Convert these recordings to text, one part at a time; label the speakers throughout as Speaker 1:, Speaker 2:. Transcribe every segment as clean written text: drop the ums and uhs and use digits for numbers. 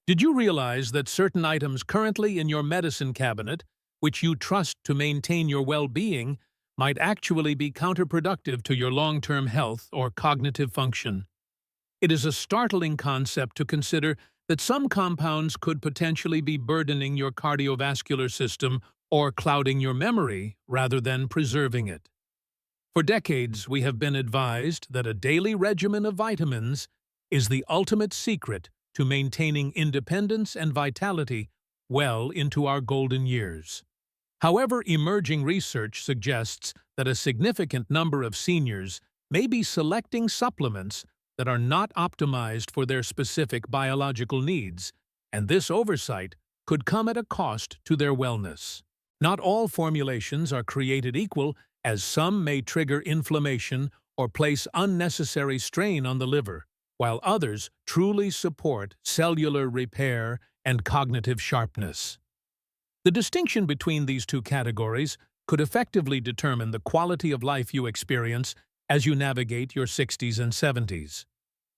Speaker 1: Did you realize that certain items currently in your medicine cabinet, which you trust to maintain your well-being, might actually be counterproductive to your long-term health or cognitive function? It is a startling concept to consider that some compounds could potentially be burdening your cardiovascular system or clouding your memory rather than preserving it. For decades, we have been advised that a daily regimen of vitamins is the ultimate secret to maintaining independence and vitality well into our golden years. However, emerging research suggests that a significant number of seniors may be selecting supplements that are not optimized for their specific biological needs, and this oversight could come at a cost to their wellness. Not all formulations are created equal, as some may trigger inflammation or place unnecessary strain on the liver, while others truly support cellular repair and cognitive sharpness. The distinction between these two categories could effectively determine the quality of life you experience as you navigate your 60s and 70s.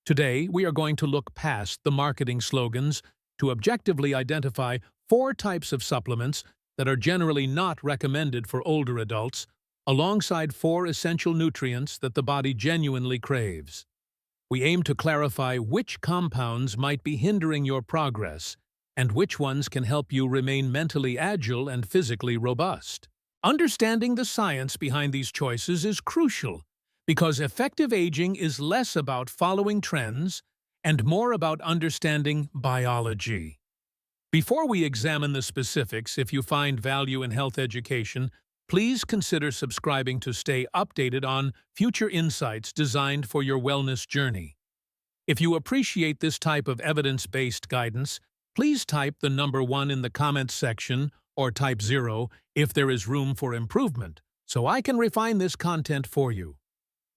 Speaker 1: Today, we are going to look past the marketing slogans to objectively identify 4 types of supplements that are generally not recommended for older adults, alongside 4 essential nutrients that the body genuinely craves. We aim to clarify which compounds might be hindering your progress and which ones can help you remain mentally agile and physically robust. Understanding the science behind these choices is crucial, because effective aging is less about following trends and more about understanding biology. Before we examine the specifics, if you find value in health education, please consider subscribing to stay updated on future insights designed for your wellness journey. If you appreciate this type of evidence-based guidance, please type the number 1 in the comments section or type 0 if there is room for improvement, so I can refine this content for you.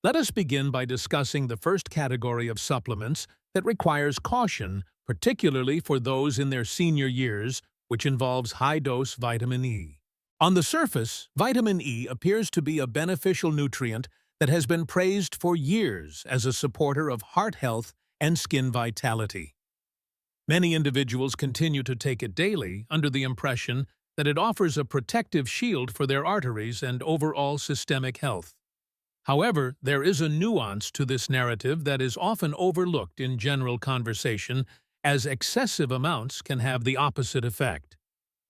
Speaker 1: Let us begin by discussing the first category of supplements that requires caution, particularly for those in their senior years, which involves high-dose vitamin E. On the surface, vitamin E appears to be a beneficial nutrient that has been praised for years as a supporter of heart health and skin vitality. Many individuals continue to take it daily under the impression that it offers a protective shield for their arteries and overall systemic health. However, there is a nuance to this narrative that is often overlooked in general conversation, as excessive amounts can have the opposite effect.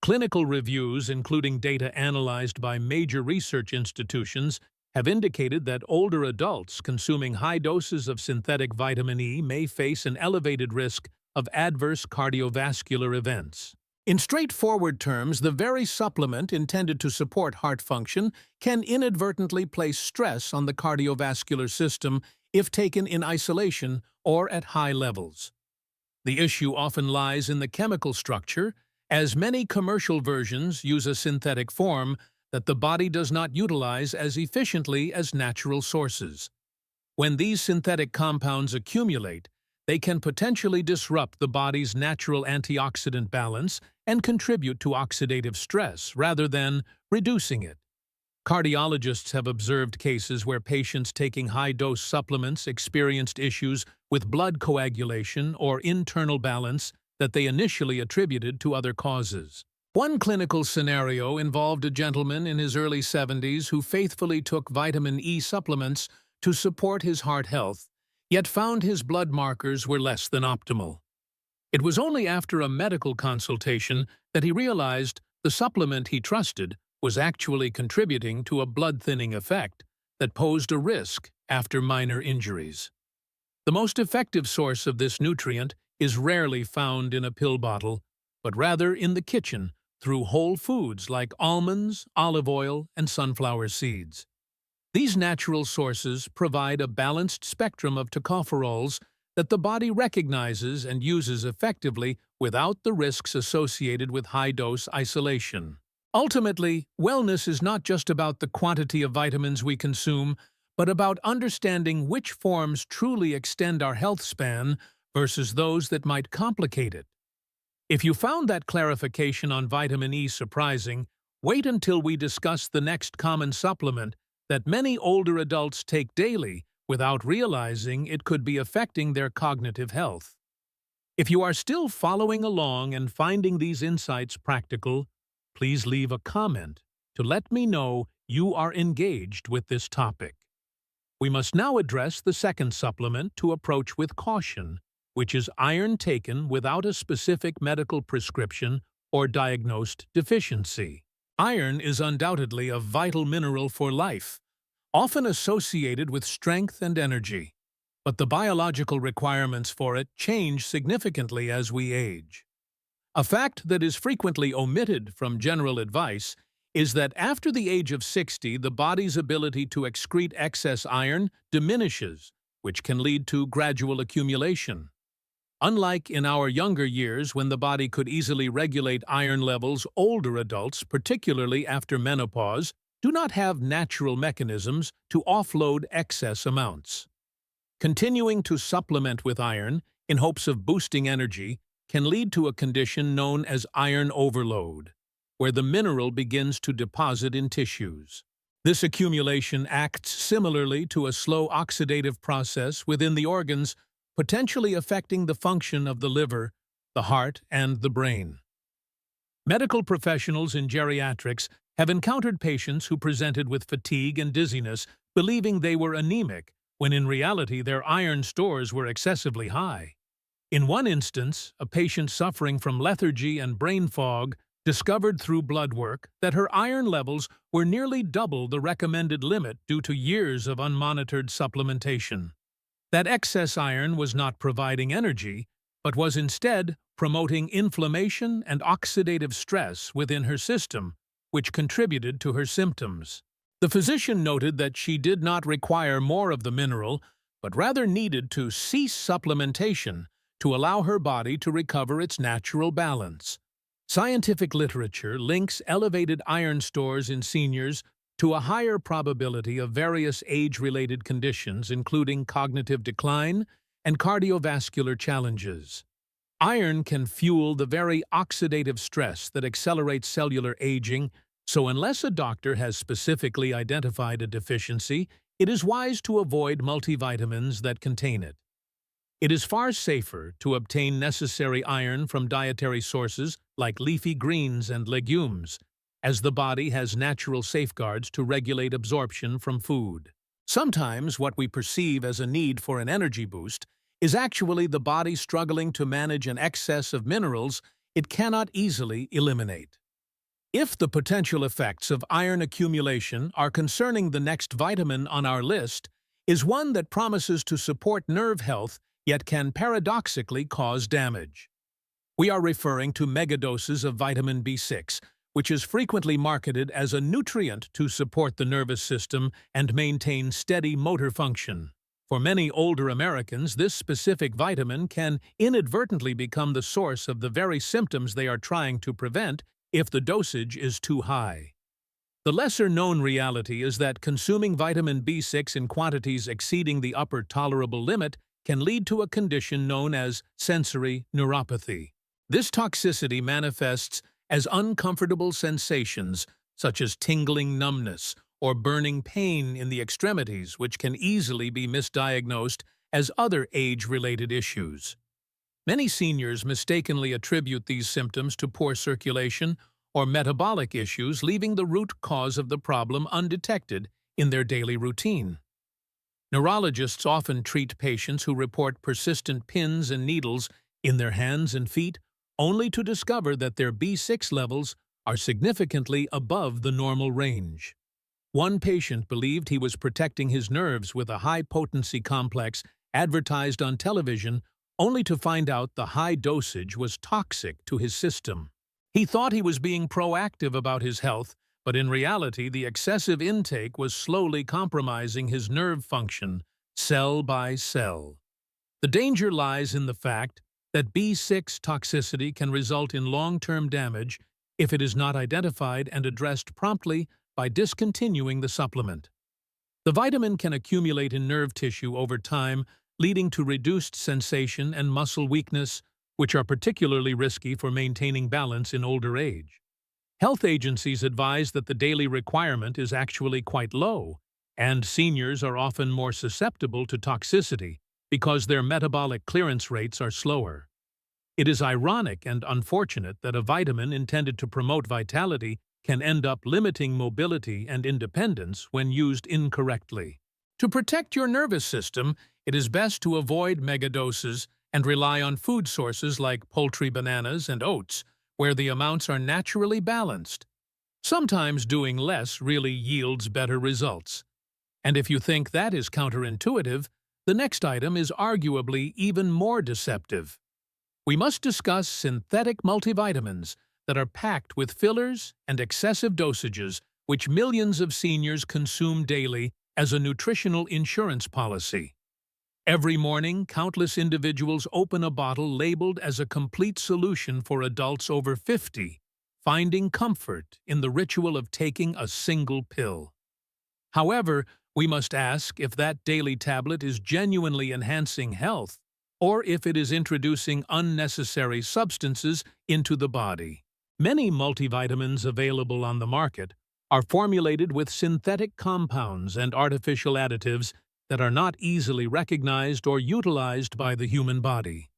Speaker 1: Clinical reviews, including data analyzed by major research institutions, have indicated that older adults consuming high doses of synthetic vitamin E may face an elevated risk of adverse cardiovascular events. In straightforward terms, the very supplement intended to support heart function can inadvertently place stress on the cardiovascular system if taken in isolation or at high levels. The issue often lies in the chemical structure, as many commercial versions use a synthetic form that the body does not utilize as efficiently as natural sources. When these synthetic compounds accumulate, they can potentially disrupt the body's natural antioxidant balance and contribute to oxidative stress rather than reducing it. Cardiologists have observed cases where patients taking high-dose supplements experienced issues with blood coagulation or internal balance that they initially attributed to other causes. One clinical scenario involved a gentleman in his early 70s who faithfully took vitamin E supplements to support his heart health, yet found his blood markers were less than optimal. It was only after a medical consultation that he realized the supplement he trusted was actually contributing to a blood-thinning effect that posed a risk after minor injuries. The most effective source of this nutrient is rarely found in a pill bottle, but rather in the kitchen through whole foods like almonds, olive oil, and sunflower seeds. These natural sources provide a balanced spectrum of tocopherols that the body recognizes and uses effectively without the risks associated with high-dose isolation. Ultimately, wellness is not just about the quantity of vitamins we consume, but about understanding which forms truly extend our health span versus those that might complicate it. If you found that clarification on vitamin E surprising, wait until we discuss the next common supplement that many older adults take daily without realizing it could be affecting their cognitive health. If you are still following along and finding these insights practical, please leave a comment to let me know you are engaged with this topic. We must now address the second supplement to approach with caution, which is iron taken without a specific medical prescription or diagnosed deficiency. Iron is undoubtedly a vital mineral for life, often associated with strength and energy, but the biological requirements for it change significantly as we age. A fact that is frequently omitted from general advice is that after the age of 60, the body's ability to excrete excess iron diminishes, which can lead to gradual accumulation. Unlike in our younger years when the body could easily regulate iron levels, older adults, particularly after menopause, do not have natural mechanisms to offload excess amounts. Continuing to supplement with iron in hopes of boosting energy can lead to a condition known as iron overload, where the mineral begins to deposit in tissues. This accumulation acts similarly to a slow oxidative process within the organs, potentially affecting the function of the liver, the heart, and the brain. Medical professionals in geriatrics have encountered patients who presented with fatigue and dizziness, believing they were anemic, when in reality their iron stores were excessively high. In one instance, a patient suffering from lethargy and brain fog discovered through blood work that her iron levels were nearly double the recommended limit due to years of unmonitored supplementation. That excess iron was not providing energy, but was instead promoting inflammation and oxidative stress within her system, which contributed to her symptoms. The physician noted that she did not require more of the mineral, but rather needed to cease supplementation to allow her body to recover its natural balance. Scientific literature links elevated iron stores in seniors to a higher probability of various age-related conditions, including cognitive decline and cardiovascular challenges. Iron can fuel the very oxidative stress that accelerates cellular aging, so unless a doctor has specifically identified a deficiency, it is wise to avoid multivitamins that contain it. It is far safer to obtain necessary iron from dietary sources like leafy greens and legumes, as the body has natural safeguards to regulate absorption from food. Sometimes what we perceive as a need for an energy boost is actually the body struggling to manage an excess of minerals it cannot easily eliminate. If the potential effects of iron accumulation are concerning, the next vitamin on our list is one that promises to support nerve health yet can paradoxically cause damage. We are referring to megadoses of vitamin B6, which is frequently marketed as a nutrient to support the nervous system and maintain steady motor function. For many older Americans, this specific vitamin can inadvertently become the source of the very symptoms they are trying to prevent if the dosage is too high. The lesser-known reality is that consuming vitamin B6 in quantities exceeding the upper tolerable limit can lead to a condition known as sensory neuropathy. This toxicity manifests as uncomfortable sensations such as tingling numbness or burning pain in the extremities, which can easily be misdiagnosed as other age-related issues. Many seniors mistakenly attribute these symptoms to poor circulation or metabolic issues, leaving the root cause of the problem undetected in their daily routine. Neurologists often treat patients who report persistent pins and needles in their hands and feet, only to discover that their B6 levels are significantly above the normal range. One patient believed he was protecting his nerves with a high-potency complex advertised on television, only to find out the high dosage was toxic to his system. He thought he was being proactive about his health, but in reality the excessive intake was slowly compromising his nerve function, cell by cell. The danger lies in the fact that B6 toxicity can result in long-term damage if it is not identified and addressed promptly by discontinuing the supplement. The vitamin can accumulate in nerve tissue over time, leading to reduced sensation and muscle weakness, which are particularly risky for maintaining balance in older age. Health agencies advise that the daily requirement is actually quite low, and seniors are often more susceptible to toxicity because their metabolic clearance rates are slower. It is ironic and unfortunate that a vitamin intended to promote vitality can end up limiting mobility and independence when used incorrectly. To protect your nervous system, it is best to avoid megadoses and rely on food sources like poultry, bananas, and oats, where the amounts are naturally balanced. Sometimes doing less really yields better results. And if you think that is counterintuitive, the next item is arguably even more deceptive. We must discuss synthetic multivitamins that are packed with fillers and excessive dosages which millions of seniors consume daily as a nutritional insurance policy. Every morning, countless individuals open a bottle labeled as a complete solution for adults over 50, finding comfort in the ritual of taking a single pill. However, we must ask if that daily tablet is genuinely enhancing health or if it is introducing unnecessary substances into the body. Many multivitamins available on the market are formulated with synthetic compounds and artificial additives that are not easily recognized or utilized by the human body.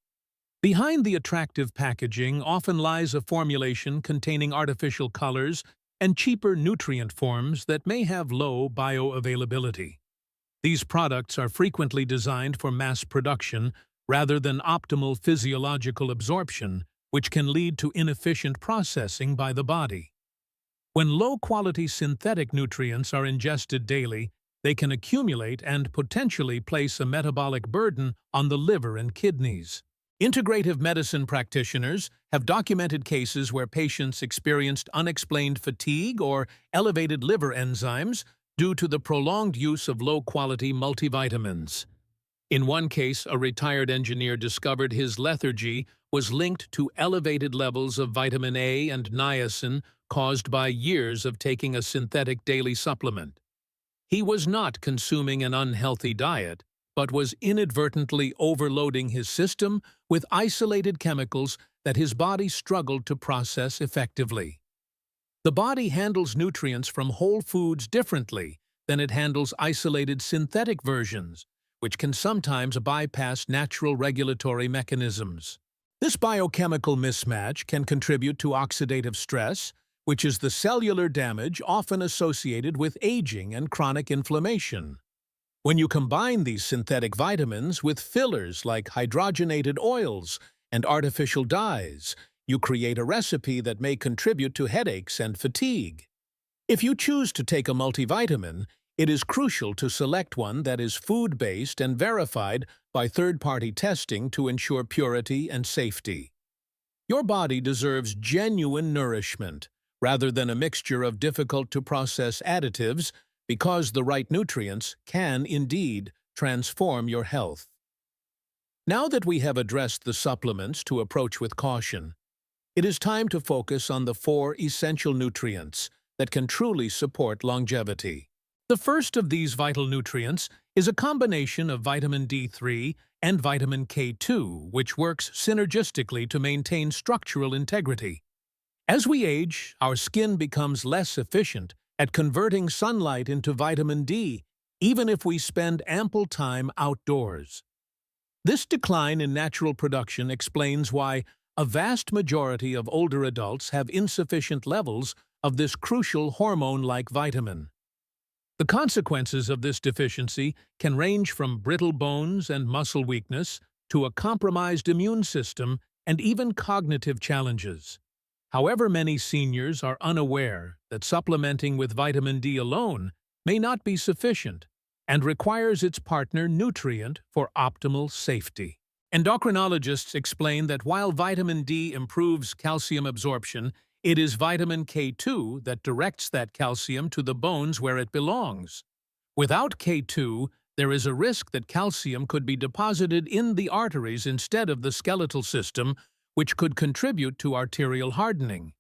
Speaker 1: Behind the attractive packaging often lies a formulation containing artificial colors and cheaper nutrient forms that may have low bioavailability. These products are frequently designed for mass production rather than optimal physiological absorption, which can lead to inefficient processing by the body. When low-quality synthetic nutrients are ingested daily, they can accumulate and potentially place a metabolic burden on the liver and kidneys. Integrative medicine practitioners have documented cases where patients experienced unexplained fatigue or elevated liver enzymes due to the prolonged use of low-quality multivitamins. In one case, a retired engineer discovered his lethargy was linked to elevated levels of vitamin A and niacin caused by years of taking a synthetic daily supplement. He was not consuming an unhealthy diet, but was inadvertently overloading his system with isolated chemicals that his body struggled to process effectively. The body handles nutrients from whole foods differently than it handles isolated synthetic versions, which can sometimes bypass natural regulatory mechanisms. This biochemical mismatch can contribute to oxidative stress, which is the cellular damage often associated with aging and chronic inflammation. When you combine these synthetic vitamins with fillers like hydrogenated oils and artificial dyes, you create a recipe that may contribute to headaches and fatigue. If you choose to take a multivitamin, it is crucial to select one that is food-based and verified by third-party testing to ensure purity and safety. Your body deserves genuine nourishment, rather than a mixture of difficult-to-process additives, because the right nutrients can indeed transform your health. Now that we have addressed the supplements to approach with caution, it is time to focus on the 4 essential nutrients that can truly support longevity. The first of these vital nutrients is a combination of vitamin D3 and vitamin K2, which works synergistically to maintain structural integrity. As we age, our skin becomes less efficient at converting sunlight into vitamin D, even if we spend ample time outdoors. This decline in natural production explains why a vast majority of older adults have insufficient levels of this crucial hormone-like vitamin. The consequences of this deficiency can range from brittle bones and muscle weakness to a compromised immune system and even cognitive challenges. However, many seniors are unaware that supplementing with vitamin D alone may not be sufficient and requires its partner nutrient for optimal safety. Endocrinologists explain that while vitamin D improves calcium absorption, it is vitamin K2 that directs that calcium to the bones where it belongs. Without K2, there is a risk that calcium could be deposited in the arteries instead of the skeletal system, which could contribute to arterial hardening.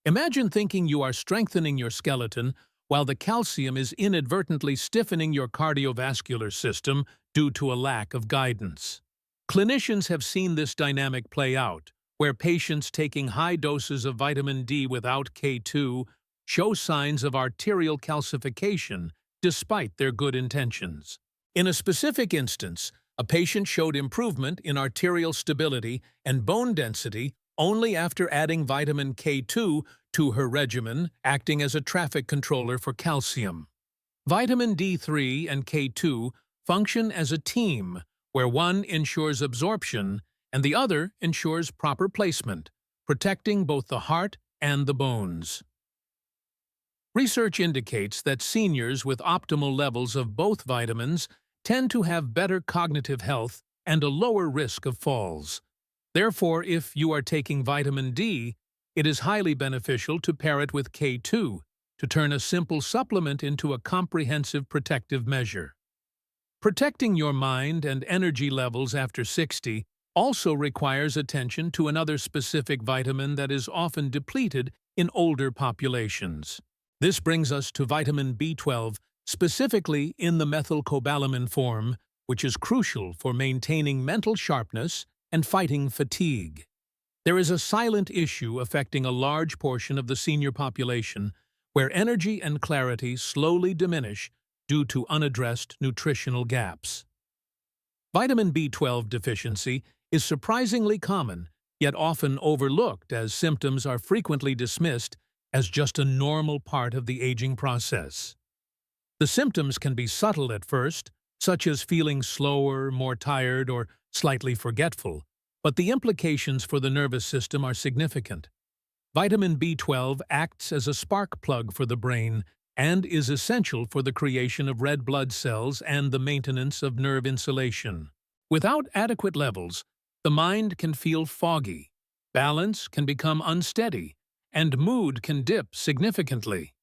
Speaker 1: Imagine thinking you are strengthening your skeleton while the calcium is inadvertently stiffening your cardiovascular system due to a lack of guidance. Clinicians have seen this dynamic play out, where patients taking high doses of vitamin D without K2 show signs of arterial calcification despite their good intentions. In a specific instance, A patient showed improvement in arterial stability and bone density only after adding vitamin K2 to her regimen, acting as a traffic controller for calcium. Vitamin D3 and K2 function as a team, where one ensures absorption and the other ensures proper placement, protecting both the heart and the bones. Research indicates that seniors with optimal levels of both vitamins tend to have better cognitive health and a lower risk of falls. Therefore, if you are taking vitamin D, it is highly beneficial to pair it with K2 to turn a simple supplement into a comprehensive protective measure. Protecting your mind and energy levels after 60 also requires attention to another specific vitamin that is often depleted in older populations. This brings us to vitamin B12, specifically in the methylcobalamin form, which is crucial for maintaining mental sharpness and fighting fatigue. There is a silent issue affecting a large portion of the senior population where energy and clarity slowly diminish due to unaddressed nutritional gaps. Vitamin B12 deficiency is surprisingly common, yet often overlooked as symptoms are frequently dismissed as just a normal part of the aging process. The symptoms can be subtle at first, such as feeling slower, more tired, or slightly forgetful, but the implications for the nervous system are significant. Vitamin B12 acts as a spark plug for the brain and is essential for the creation of red blood cells and the maintenance of nerve insulation. Without adequate levels, the mind can feel foggy, balance can become unsteady, and mood can dip significantly.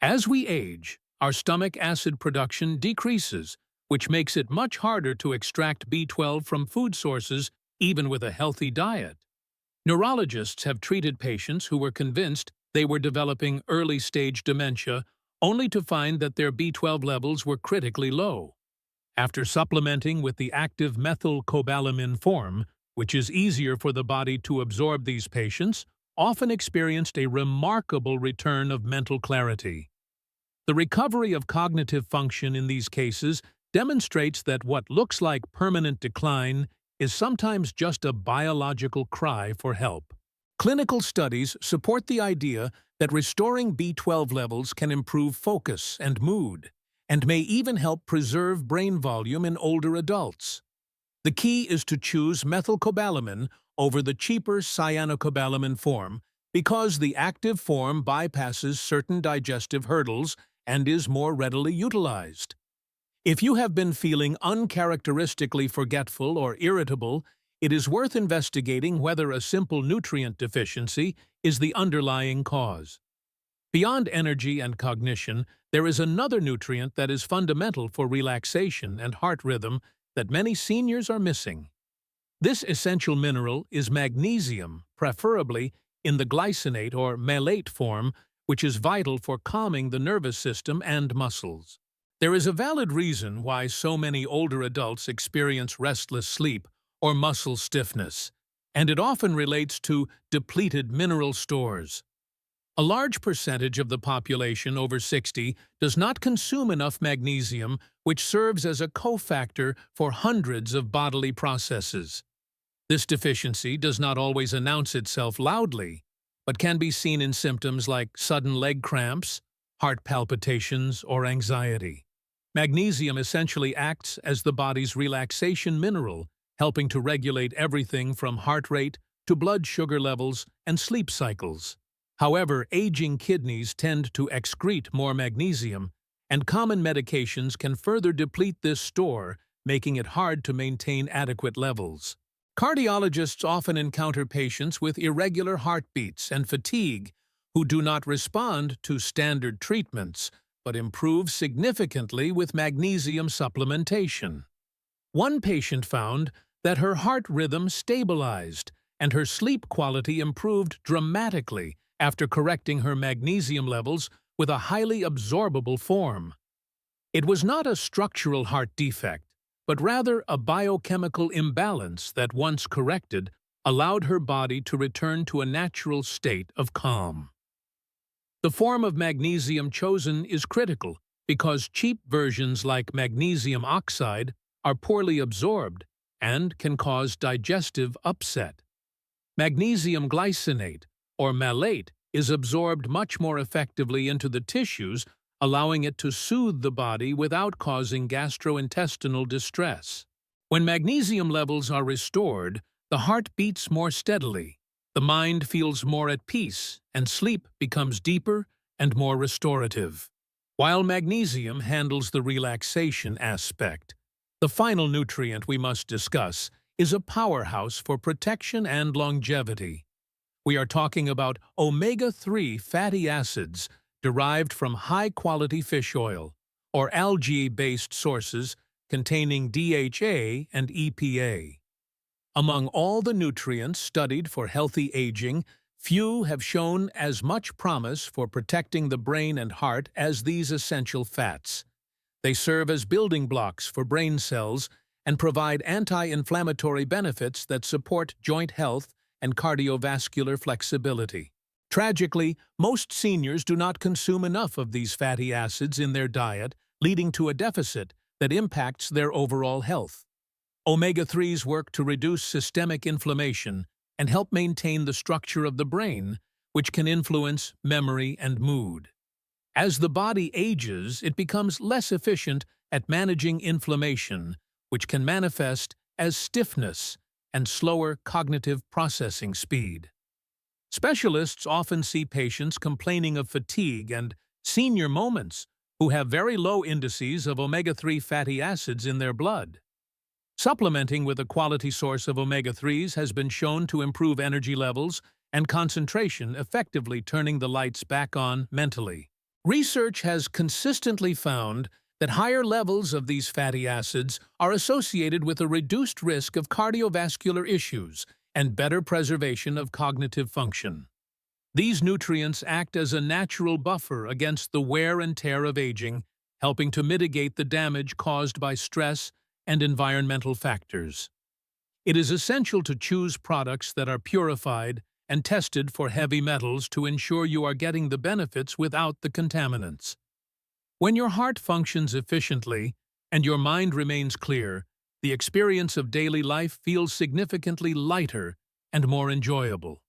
Speaker 1: As we age, our stomach acid production decreases, which makes it much harder to extract B12 from food sources even with a healthy diet. Neurologists have treated patients who were convinced they were developing early-stage dementia only to find that their B12 levels were critically low. After supplementing with the active methylcobalamin form, which is easier for the body to absorb, these patients often experienced a remarkable return of mental clarity. The recovery of cognitive function in these cases demonstrates that what looks like permanent decline is sometimes just a biological cry for help. Clinical studies support the idea that restoring B12 levels can improve focus and mood, and may even help preserve brain volume in older adults. The key is to choose methylcobalamin over the cheaper cyanocobalamin form because the active form bypasses certain digestive hurdles and is more readily utilized. If you have been feeling uncharacteristically forgetful or irritable, it is worth investigating whether a simple nutrient deficiency is the underlying cause. Beyond energy and cognition, there is another nutrient that is fundamental for relaxation and heart rhythm that many seniors are missing. This essential mineral is magnesium, preferably in the glycinate or malate form, which is vital for calming the nervous system and muscles. There is a valid reason why so many older adults experience restless sleep or muscle stiffness, and it often relates to depleted mineral stores. A large percentage of the population over 60 does not consume enough magnesium, which serves as a cofactor for hundreds of bodily processes. This deficiency does not always announce itself loudly, but can be seen in symptoms like sudden leg cramps, heart palpitations, or anxiety. Magnesium essentially acts as the body's relaxation mineral, helping to regulate everything from heart rate to blood sugar levels and sleep cycles. However, aging kidneys tend to excrete more magnesium, and common medications can further deplete this store, making it hard to maintain adequate levels. Cardiologists often encounter patients with irregular heartbeats and fatigue who do not respond to standard treatments, but improve significantly with magnesium supplementation. One patient found that her heart rhythm stabilized and her sleep quality improved dramatically after correcting her magnesium levels with a highly absorbable form. It was not a structural heart defect, but rather a biochemical imbalance that, once corrected, allowed her body to return to a natural state of calm. The form of magnesium chosen is critical because cheap versions like magnesium oxide are poorly absorbed and can cause digestive upset. Magnesium glycinate, or malate, is absorbed much more effectively into the tissues, allowing it to soothe the body without causing gastrointestinal distress. When magnesium levels are restored, the heart beats more steadily, the mind feels more at peace, and sleep becomes deeper and more restorative. While magnesium handles the relaxation aspect, the final nutrient we must discuss is a powerhouse for protection and longevity. We are talking about omega-3 fatty acids derived from high-quality fish oil, or algae-based sources containing DHA and EPA. Among all the nutrients studied for healthy aging, few have shown as much promise for protecting the brain and heart as these essential fats. They serve as building blocks for brain cells and provide anti-inflammatory benefits that support joint health and cardiovascular flexibility. Tragically, most seniors do not consume enough of these fatty acids in their diet, leading to a deficit that impacts their overall health. Omega-3s work to reduce systemic inflammation and help maintain the structure of the brain, which can influence memory and mood. As the body ages, it becomes less efficient at managing inflammation, which can manifest as stiffness and slower cognitive processing speed. Specialists often see patients complaining of fatigue and senior moments who have very low indices of omega-3 fatty acids in their blood. Supplementing with a quality source of omega-3s has been shown to improve energy levels and concentration, effectively turning the lights back on mentally. Research has consistently found that higher levels of these fatty acids are associated with a reduced risk of cardiovascular issues and better preservation of cognitive function. These nutrients act as a natural buffer against the wear and tear of aging, helping to mitigate the damage caused by stress and environmental factors. It is essential to choose products that are purified and tested for heavy metals to ensure you are getting the benefits without the contaminants. When your heart functions efficiently and your mind remains clear, the experience of daily life feels significantly lighter and more enjoyable.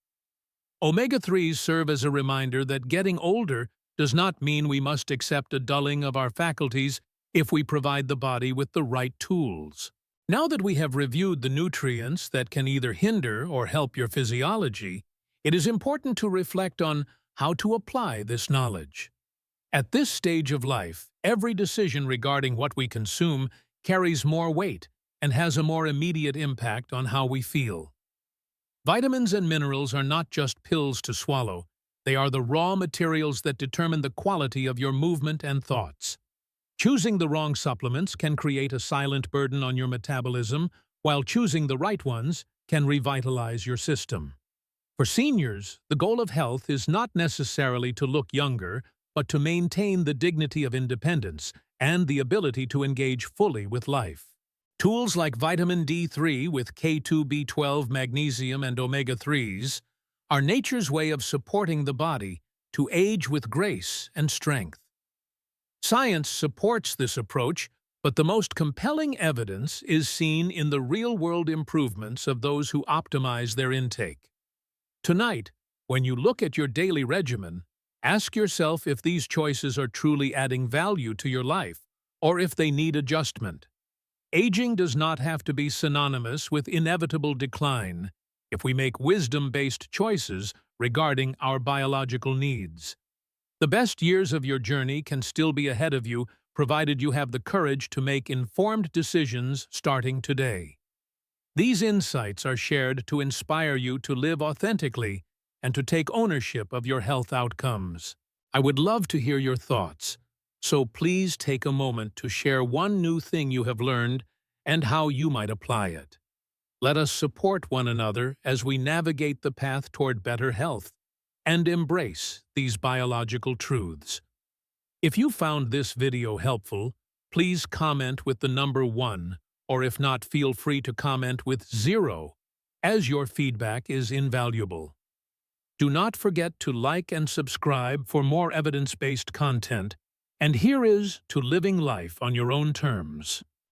Speaker 1: Omega-3s serve as a reminder that getting older does not mean we must accept a dulling of our faculties if we provide the body with the right tools. Now that we have reviewed the nutrients that can either hinder or help your physiology, it is important to reflect on how to apply this knowledge. At this stage of life, every decision regarding what we consume carries more weight and has a more immediate impact on how we feel. Vitamins and minerals are not just pills to swallow. They are the raw materials that determine the quality of your movement and thoughts. Choosing the wrong supplements can create a silent burden on your metabolism, while choosing the right ones can revitalize your system. For seniors, the goal of health is not necessarily to look younger, but to maintain the dignity of independence and the ability to engage fully with life. Tools like vitamin D3 with K2B12, magnesium, and omega-3s are nature's way of supporting the body to age with grace and strength. Science supports this approach, but the most compelling evidence is seen in the real-world improvements of those who optimize their intake. Tonight, when you look at your daily regimen, ask yourself if these choices are truly adding value to your life, or if they need adjustment. Aging does not have to be synonymous with inevitable decline if we make wisdom-based choices regarding our biological needs. The best years of your journey can still be ahead of you, provided you have the courage to make informed decisions starting today. These insights are shared to inspire you to live authentically and to take ownership of your health outcomes. I would love to hear your thoughts, so please take a moment to share one new thing you have learned and how you might apply it. Let us support one another as we navigate the path toward better health and embrace these biological truths. If you found this video helpful, please comment with the number 1, or if not, feel free to comment with 0, as your feedback is invaluable. Do not forget to like and subscribe for more evidence-based content, and here is to living life on your own terms.